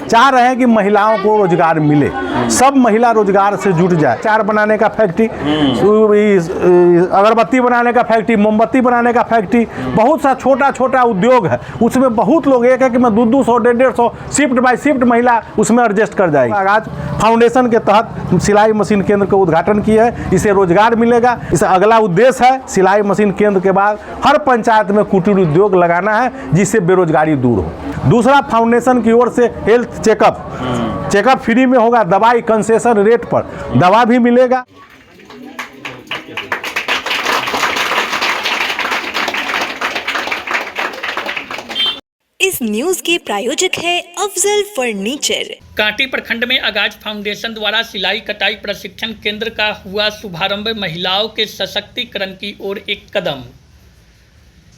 चाह रहे हैं कि महिलाओं को रोजगार मिले, सब महिला रोजगार से जुट जाए। अचार बनाने का फैक्ट्री, अगरबत्ती बनाने का फैक्ट्री, मोमबत्ती बनाने का फैक्ट्री, बहुत सा छोटा छोटा उद्योग है, उसमें बहुत लोग एक है कि मैं 200 150 शिफ्ट बाय शिफ्ट महिला उसमें एडजस्ट कर जाएगी। आज फाउंडेशन के तहत सिलाई मशीन केंद्र का उद्घाटन किया है, इसे रोजगार मिलेगा। इसे अगला उद्देश्य है सिलाई मशीन केंद्र के बाद हर पंचायत में कुटीर उद्योग लगाना है, जिससे बेरोजगारी दूर हो। दूसरा, फाउंडेशन की ओर से हेल्थ चेकअप फ्री में होगा, दवाई कंसेशन रेट पर दवा भी मिलेगा। इस न्यूज के प्रायोजक है अफजल फर्नीचर। कांटी प्रखंड में आगाज फाउंडेशन द्वारा सिलाई कटाई प्रशिक्षण केंद्र का हुआ शुभारंभ। महिलाओं के सशक्तिकरण की ओर एक कदम।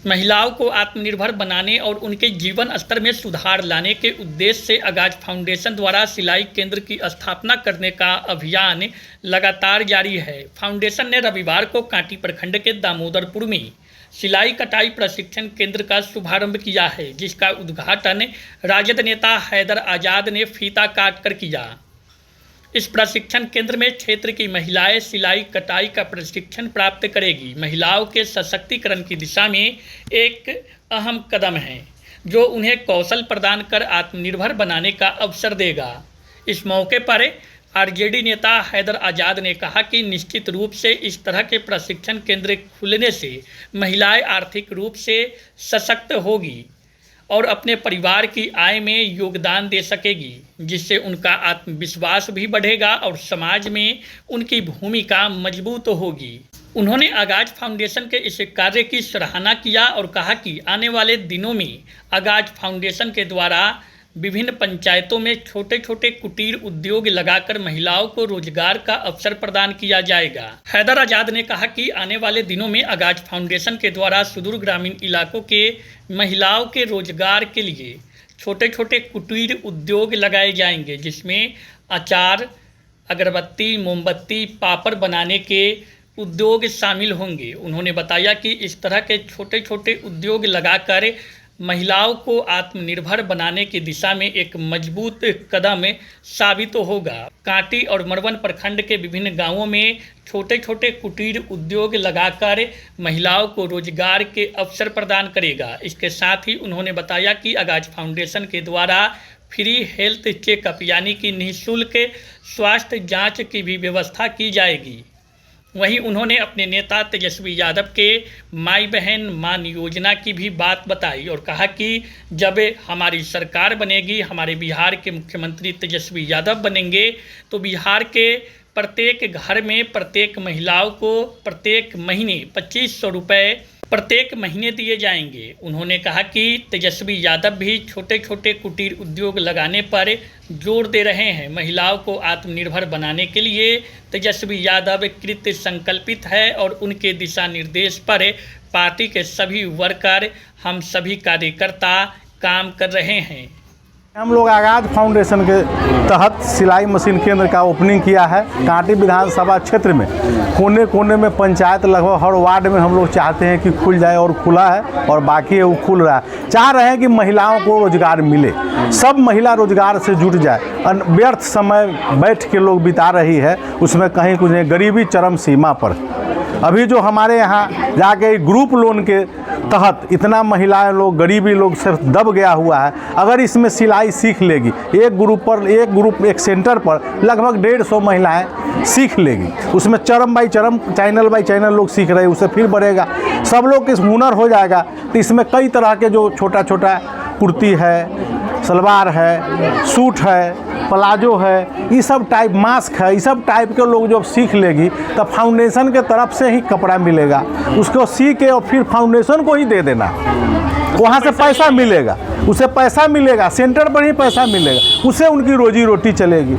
महिलाओं को आत्मनिर्भर बनाने और उनके जीवन स्तर में सुधार लाने के उद्देश्य से आगाज फाउंडेशन द्वारा सिलाई केंद्र की स्थापना करने का अभियान लगातार जारी है। फाउंडेशन ने रविवार को कांटी प्रखंड के दामोदरपुर में सिलाई कटाई प्रशिक्षण केंद्र का शुभारंभ किया है, जिसका उद्घाटन राजद नेता हैदर आजाद ने फीता काट कर किया। इस प्रशिक्षण केंद्र में क्षेत्र की महिलाएं सिलाई कटाई का प्रशिक्षण प्राप्त करेगी। महिलाओं के सशक्तिकरण की दिशा में एक अहम कदम है, जो उन्हें कौशल प्रदान कर आत्मनिर्भर बनाने का अवसर देगा। इस मौके पर आरजेडी नेता हैदर आजाद ने कहा कि निश्चित रूप से इस तरह के प्रशिक्षण केंद्र खुलने से महिलाएं आर्थिक रूप से सशक्त होगी और अपने परिवार की आय में योगदान दे सकेगी, जिससे उनका आत्मविश्वास भी बढ़ेगा और समाज में उनकी भूमिका मजबूत होगी। उन्होंने आगाज फाउंडेशन के इस कार्य की सराहना किया और कहा कि आने वाले दिनों में आगाज फाउंडेशन के द्वारा विभिन्न पंचायतों में छोटे छोटे कुटीर उद्योग लगाकर महिलाओं को रोजगार का अवसर प्रदान किया जाएगा। हैदर आजाद ने कहा कि आने वाले दिनों में आगाज फाउंडेशन के द्वारा सुदूर ग्रामीण इलाकों के महिलाओं के रोजगार के लिए छोटे छोटे कुटीर उद्योग लगाए जाएंगे, जिसमें अचार, अगरबत्ती, मोमबत्ती, पापड़ बनाने के उद्योग शामिल होंगे। उन्होंने बताया कि इस तरह के छोटे छोटे उद्योग लगाकर महिलाओं को आत्मनिर्भर बनाने की दिशा में एक मजबूत कदम साबित होगा। कांटी और मरवन प्रखंड के विभिन्न गांवों में छोटे छोटे कुटीर उद्योग लगाकर महिलाओं को रोजगार के अवसर प्रदान करेगा। इसके साथ ही उन्होंने बताया कि आगाज फाउंडेशन के द्वारा फ्री हेल्थ चेकअप यानी कि निःशुल्क स्वास्थ्य जाँच की भी व्यवस्था की जाएगी। वहीं उन्होंने अपने नेता तेजस्वी यादव के माई बहन मान योजना की भी बात बताई और कहा कि जब हमारी सरकार बनेगी, हमारे बिहार के मुख्यमंत्री तेजस्वी यादव बनेंगे, तो बिहार के प्रत्येक घर में प्रत्येक महिलाओं को प्रत्येक महीने 2500 रुपये प्रत्येक महीने दिए जाएंगे। उन्होंने कहा कि तेजस्वी यादव भी छोटे छोटे कुटीर उद्योग लगाने पर जोर दे रहे हैं। महिलाओं को आत्मनिर्भर बनाने के लिए तेजस्वी यादव कृत संकल्पित है और उनके दिशा निर्देश पर पार्टी के सभी वर्कर, हम सभी कार्यकर्ता काम कर रहे हैं। हम लोग आगाज फाउंडेशन के तहत सिलाई मशीन केंद्र का ओपनिंग किया है। कांटी विधानसभा क्षेत्र में कोने कोने में पंचायत लगभग हर वार्ड में हम लोग चाहते हैं कि खुल जाए, और खुला है और बाकी है वो खुल रहा है। चाह रहे हैं कि महिलाओं को रोजगार मिले, सब महिला रोजगार से जुट जाए। व्यर्थ समय बैठ के लोग बिता रही है, उसमें कहीं कुछ नहीं, गरीबी चरम सीमा पर। अभी जो हमारे यहाँ जाके ग्रुप लोन के तहत इतना महिलाएं लोग, गरीबी लोग सिर्फ दब गया हुआ है। अगर इसमें सिलाई सीख लेगी, एक सेंटर पर लगभग 150 महिलाएं सीख लेगी, उसमें चरम बाई चरम, चैनल बाई चैनल लोग सीख रहे हैं, उससे फिर बढ़ेगा, सब लोग के हुनर हो जाएगा। तो इसमें कई तरह के जो छोटा छोटा कुर्ती है, सलवार है, सूट है, प्लाजो है, ये सब टाइप, मास्क है, ये सब टाइप के लोग जब सीख लेगी तब फाउंडेशन के तरफ से ही कपड़ा मिलेगा, उसको सी के और फिर फाउंडेशन को ही दे देना, वहाँ से पैसा मिलेगा, उसे पैसा मिलेगा, सेंटर पर ही पैसा मिलेगा, उससे उनकी रोजी रोटी चलेगी।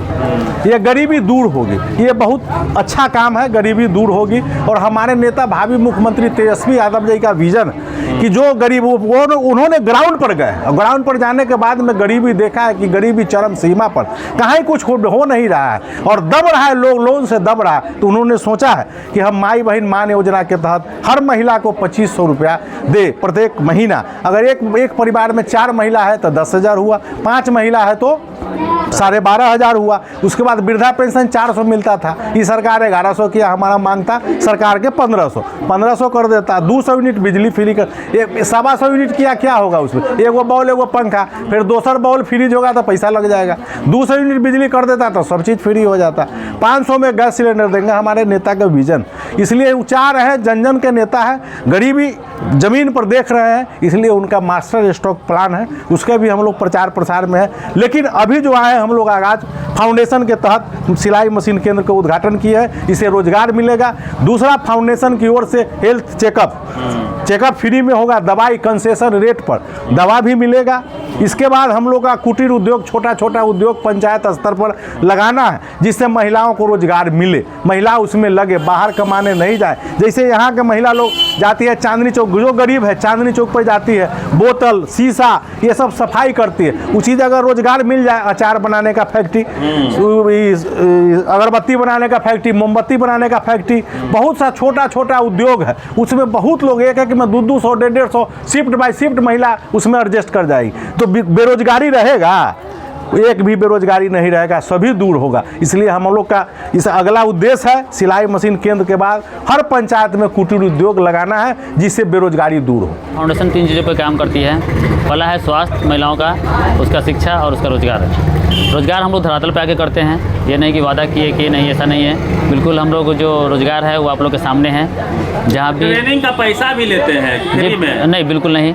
ये गरीबी दूर होगी, ये बहुत अच्छा काम है, गरीबी दूर होगी। और हमारे नेता भावी मुख्यमंत्री तेजस्वी यादव जी का विजन कि जो गरीब, वो उन्होंने ग्राउंड पर गए और ग्राउंड पर जाने के बाद में गरीबी देखा है कि गरीबी चरम सीमा पर, कहीं कुछ हो नहीं रहा है और दब रहा है, लोग लोन से दब रहा है। तो उन्होंने सोचा है कि हम माई बहन मान योजना के तहत हर महिला को 2500 रुपया दे प्रत्येक महीना, अगर एक परिवार में 4 महिला है तो 10,000 हुआ, 5 महिला है तो 12,500 हुआ। उसके बाद वृद्धा पेंशन 400 मिलता था, ये सरकार 1100 किया, हमारा मांगता सरकार के 1500 कर देता। 200 यूनिट बिजली फ्री कर, 125 यूनिट किया, क्या होगा उसमें? एगो बॉल एगो पंखा, फिर दोसर बॉल फ्रीज होगा तो पैसा लग जाएगा। 200 यूनिट बिजली कर देता तो सब चीज़ फ्री हो जाता। 500 में गैस सिलेंडर देंगे, हमारे नेता का विजन, इसलिए ऊँचा रहे, जन जन के नेता है, गरीबी ज़मीन पर देख रहे हैं, इसलिए उनका मास्टर स्ट्रोक प्लान है, उसके भी हम लोग प्रचार प्रसार में है। लेकिन अभी जो आए हम लोग आगाज फाउंडेशन के तहत सिलाई मशीन केंद्र का उद्घाटन किया है, इसे रोजगार मिलेगा। दूसरा, फाउंडेशन की ओर से हेल्थ चेकअप फ्री में होगा, दवाई कंसेशन रेट पर दवा भी मिलेगा। इसके बाद हम लोग का कुटीर उद्योग, छोटा उद्योग पंचायत स्तर पर लगाना है, जिससे महिलाओं को रोजगार मिले, महिला उसमें लगे, बाहर कमाने नहीं जाए। जैसे यहाँ के महिला लोग जाती है चांदनी चौक, जो गरीब है चांदनी चौक पर जाती है, बोतल शीशा ये सब सफाई करती है, उसी जगह रोजगार मिल जाए। अचार बनाने का फैक्ट्री, अगरबत्ती बनाने का फैक्ट्री, मोमबत्ती बनाने का फैक्ट्री, बहुत सा छोटा उद्योग है, उसमें बहुत लोग एक में 200 150 शिफ्ट बाय शिफ्ट महिला उसमें एडजस्ट कर जाएगी, तो बेरोजगारी रहेगा? एक भी बेरोजगारी नहीं रहेगा, सभी दूर होगा। इसलिए हम लोग का इस अगला उद्देश्य है सिलाई मशीन केंद्र के बाद हर पंचायत में कुटीर उद्योग लगाना है, जिससे बेरोजगारी दूर हो। फाउंडेशन 3 चीज़ों पर काम करती है। पहला है स्वास्थ्य महिलाओं का, उसका शिक्षा और उसका रोजगार। रोजगार हम लोग धरातल पे आके करते हैं, ये नहीं कि वादा किए कि नहीं, ऐसा नहीं है। बिल्कुल हम लोग जो रोजगार है वो आप लोग के सामने है। जहाँ भी ट्रेनिंग का पैसा भी लेते हैं फ्री में? नहीं, बिल्कुल नहीं,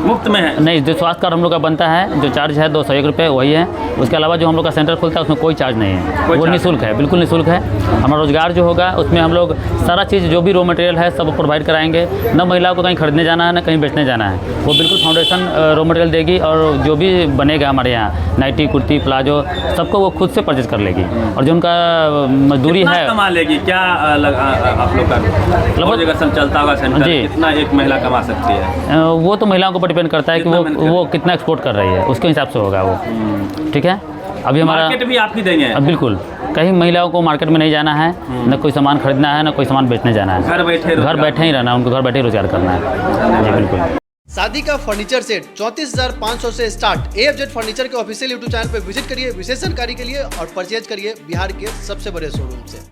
मुफ्त में है। नहीं, जो स्वास्थ्य कार्ड हम लोग का बनता है, जो चार्ज है 201 रुपये वही है। उसके अलावा जो हम लोग का सेंटर खुलता है उसमें कोई चार्ज नहीं है, वो निःशुल्क है, बिल्कुल निःशुल्क है। हमारा रोजगार जो होगा उसमें हम लोग सारा चीज़ जो भी रॉ मटेरियल है सब प्रोवाइड कराएंगे। न महिलाओं को कहीं खरीदने जाना है, न कहीं बेचने जाना है, वो बिल्कुल फाउंडेशन रॉ मटेरियल देगी, और जो भी बनेगा हमारे यहाँ नाइटी, कुर्ती, प्लाजो, सबको वो खुद से परचेज कर लेगी। और जो उनका मजदूरी है, कमा लेगी क्या? आप लोग का लगभग जगह सब चलता होगा सेंटर, कितना एक महिला कमा सकती है? वो तो महिलाओं के ऊपर डिपेंड करता है कि वो कितना एक्सपोर्ट कर रही है, उसके हिसाब से होगा वो। ठीक है, अभी हमारा मार्केट भी आप ही देंगे? बिल्कुल, कहीं महिलाओं को मार्केट में नहीं जाना है, न कोई सामान खरीदना है, न कोई सामान बेचने जाना है, घर बैठे ही रहना है, उनको घर बैठे ही रोजगार करना है। जी बिल्कुल। शादी का फर्नीचर सेट 34,500 से स्टार्ट। AFZ फर्नीचर के ऑफिशियल यूट्यूब चैनल पर विजिट करिए विशेष जानकारी के लिए और परचेज करिए बिहार के सबसे बड़े शोरूम से।